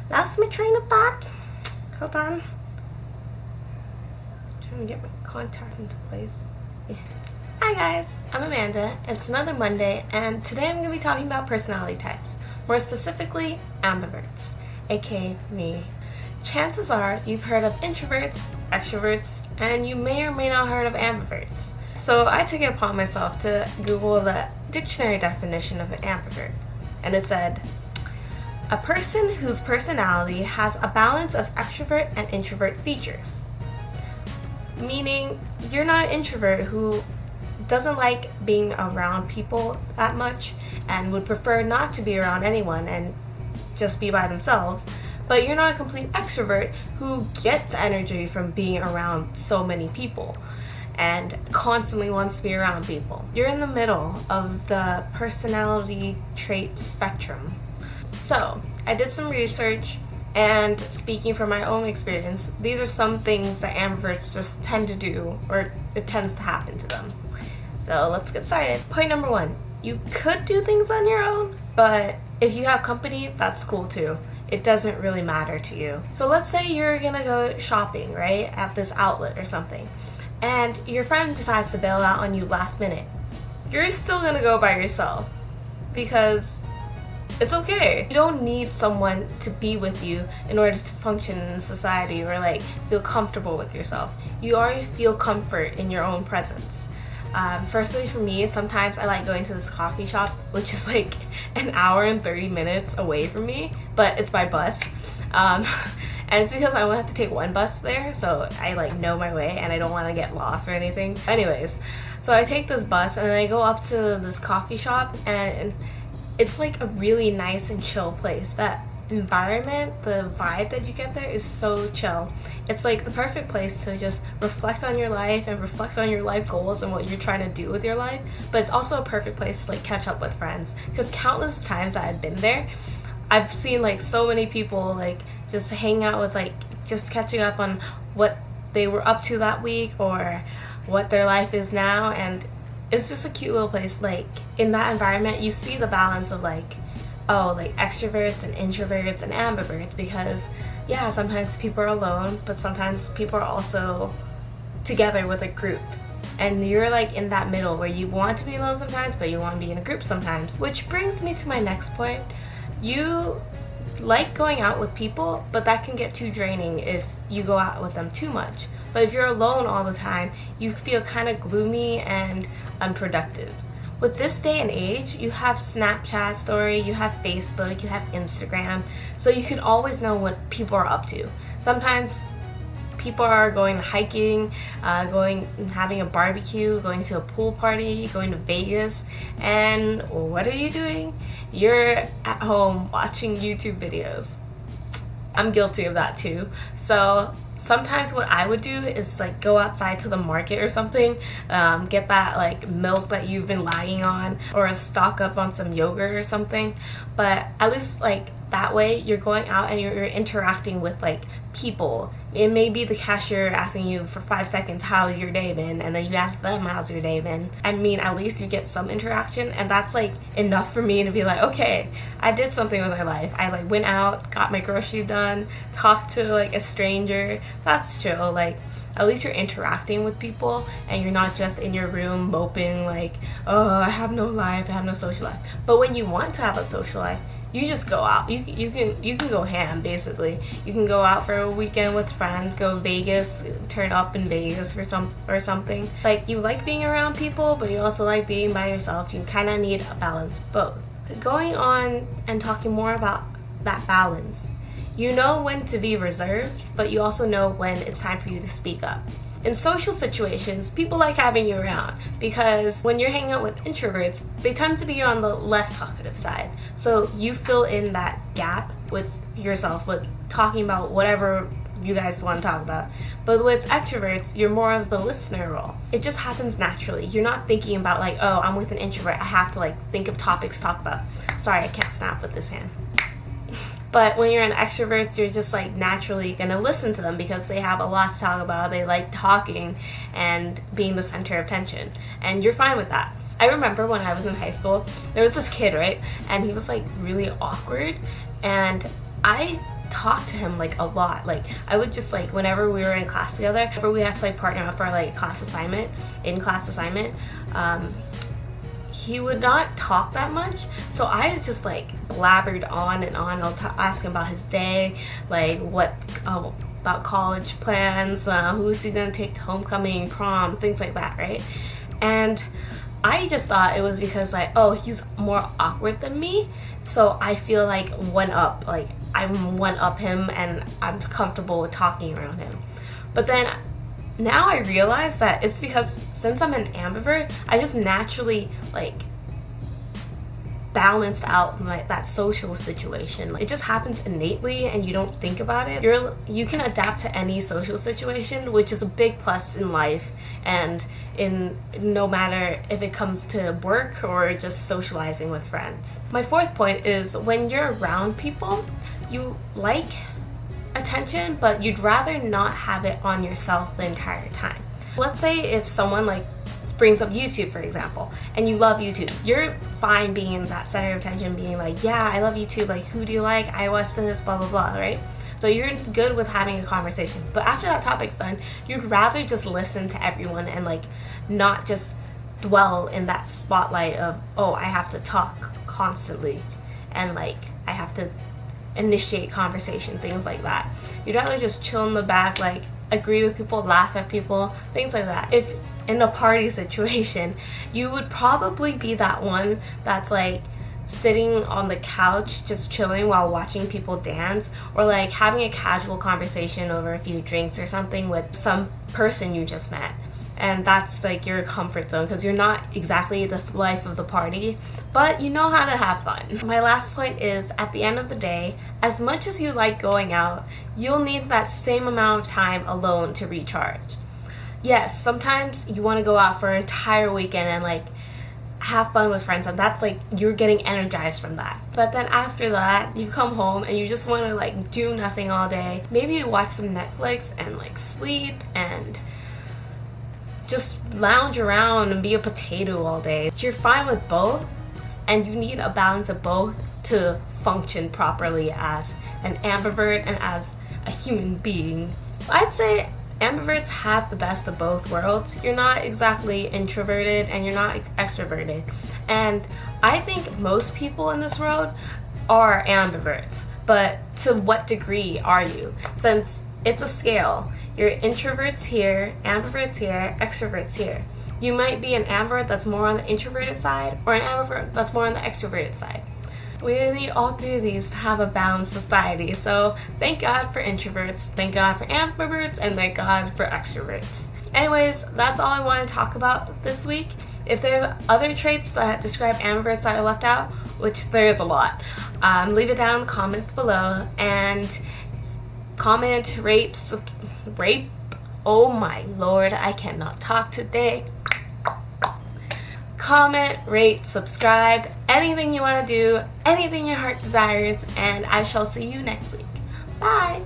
Lost my train of thought. Hold on. Trying to get my contact into place. Yeah. Hi guys, I'm Amanda. It's another Monday, and today I'm going to be talking about personality types. More specifically, ambiverts, aka me. Chances are you've heard of introverts, extroverts, and you may or may not have heard of ambiverts. So I took it upon myself to Google the dictionary definition of an ambivert, and it said, a person whose personality has a balance of extrovert and introvert features. Meaning, you're not an introvert who doesn't like being around people that much and would prefer not to be around anyone and just be by themselves. But you're not a complete extrovert who gets energy from being around so many people and constantly wants to be around people. You're in the middle of the personality trait spectrum. So, I did some research, and speaking from my own experience, these are some things that ambiverts just tend to do, or it tends to happen to them. So let's get started. Point number 1, you could do things on your own, but if you have company, that's cool too. It doesn't really matter to you. So let's say you're gonna go shopping, right, at this outlet or something, and your friend decides to bail out on you last minute. You're still gonna go by yourself because it's okay. You don't need someone to be with you in order to function in society or like feel comfortable with yourself. You already feel comfort in your own presence. Firstly, for me, sometimes I like going to this coffee shop, which is like an hour and 30 minutes away from me, but it's by bus. And it's because I only have to take one bus there, so I like know my way and I don't want to get lost or anything. Anyways, so I take this bus and then I go up to this coffee shop, and it's like a really nice and chill place. That environment, the vibe that you get there is so chill. It's like the perfect place to just reflect on your life and reflect on your life goals and what you're trying to do with your life. But it's also a perfect place to like catch up with friends, because countless times that I've been there, I've seen like so many people like just hang out with like just catching up on what they were up to that week or what their life is now, and it's just a cute little place. Like in that environment, you see the balance of like, oh, like extroverts and introverts and ambiverts, because yeah, sometimes people are alone, but sometimes people are also together with a group. And you're like in that middle where you want to be alone sometimes, but you want to be in a group sometimes. Which brings me to my next point. You like going out with people, but that can get too draining if you go out with them too much. But if you're alone all the time, you feel kind of gloomy and unproductive. With this day and age, you have Snapchat story, you have Facebook, you have Instagram, so you can always know what people are up to. Sometimes people are going hiking, having a barbecue, going to a pool party, going to Vegas, and what are you doing? You're at home watching YouTube videos. I'm guilty of that too. So sometimes what I would do is like go outside to the market or something, get that like milk that you've been lagging on, or stock up on some yogurt or something. But at least like that way you're going out and you're interacting with like people. It may be the cashier asking you for 5 seconds, how's your day been? And then you ask them, how's your day been? I mean, at least you get some interaction, and that's like enough for me to be like, okay, I did something with my life. I like went out, got my grocery done, talked to like a stranger. That's chill. Like at least you're interacting with people and you're not just in your room moping like, oh, I have no life, I have no social life. But when you want to have a social life, you just go out. You can go ham, basically. You can go out for a weekend with friends, go Vegas, turn up in Vegas or something. Like, you like being around people, but you also like being by yourself. You kind of need a balance both. Going on and talking more about that balance. You know when to be reserved, but you also know when it's time for you to speak up. In social situations, people like having you around because when you're hanging out with introverts, they tend to be on the less talkative side. So you fill in that gap with yourself, with talking about whatever you guys want to talk about. But with extroverts, you're more of the listener role. It just happens naturally. You're not thinking about like, oh, I'm with an introvert, I have to like think of topics to talk about. Sorry, I can't snap with this hand. But when you're an extrovert, you're just like naturally gonna listen to them because they have a lot to talk about. They like talking and being the center of attention, and you're fine with that. I remember when I was in high school, there was this kid, right? And he was like really awkward, and I talk to him like a lot. Like I would just like, whenever we were in class together, whenever we had to like partner up for like class assignment, he would not talk that much, so I just like blabbered on and on. I'll ask him about his day, like what about college plans, who's he gonna take to homecoming, prom, things like that, right? And I just thought it was because like, oh, he's more awkward than me, so I feel like I'm one up him and I'm comfortable with talking around him. But then now I realize that it's because since I'm an ambivert, I just naturally like balanced out that social situation. It just happens innately and you don't think about it. You can adapt to any social situation, which is a big plus in life and in no matter if it comes to work or just socializing with friends. My fourth point is when you're around people, you like attention, but you'd rather not have it on yourself the entire time. Let's say if someone like brings up YouTube, for example, and you love YouTube, you're fine being that center of attention, being like, yeah, I love YouTube, like who do you like, I watched this, blah blah blah, right? So you're good with having a conversation. But after that topic's done, you'd rather just listen to everyone and like not just dwell in that spotlight of, oh, I have to talk constantly and like I have to initiate conversation, things like that. You'd rather just chill in the back, like agree with people, laugh at people, things like that. If in a party situation, you would probably be that one that's like sitting on the couch just chilling while watching people dance, or like having a casual conversation over a few drinks or something with some person you just met. And that's like your comfort zone because you're not exactly the life of the party, but you know how to have fun. My last point is, at the end of the day, as much as you like going out, you'll need that same amount of time alone to recharge. Yes, sometimes you want to go out for an entire weekend and like have fun with friends, and that's like you're getting energized from that. But then after that, you come home and you just want to like do nothing all day. Maybe you watch some Netflix and like sleep and just lounge around and be a potato all day. You're fine with both, and you need a balance of both to function properly as an ambivert and as a human being. I'd say ambiverts have the best of both worlds. You're not exactly introverted and you're not extroverted. And I think most people in this world are ambiverts. But to what degree are you? Since it's a scale. You're introverts here, ambiverts here, extroverts here. You might be an ambivert that's more on the introverted side, or an ambivert that's more on the extroverted side. We need all three of these to have a balanced society. So thank God for introverts, thank God for ambiverts, and thank God for extroverts. Anyways, that's all I want to talk about this week. If there's other traits that describe ambiverts that I left out, which there is a lot, leave it down in the comments below, and comment, rape, oh my lord, I cannot talk today. Comment, rate, subscribe, anything you want to do, anything your heart desires, and I shall see you next week. Bye!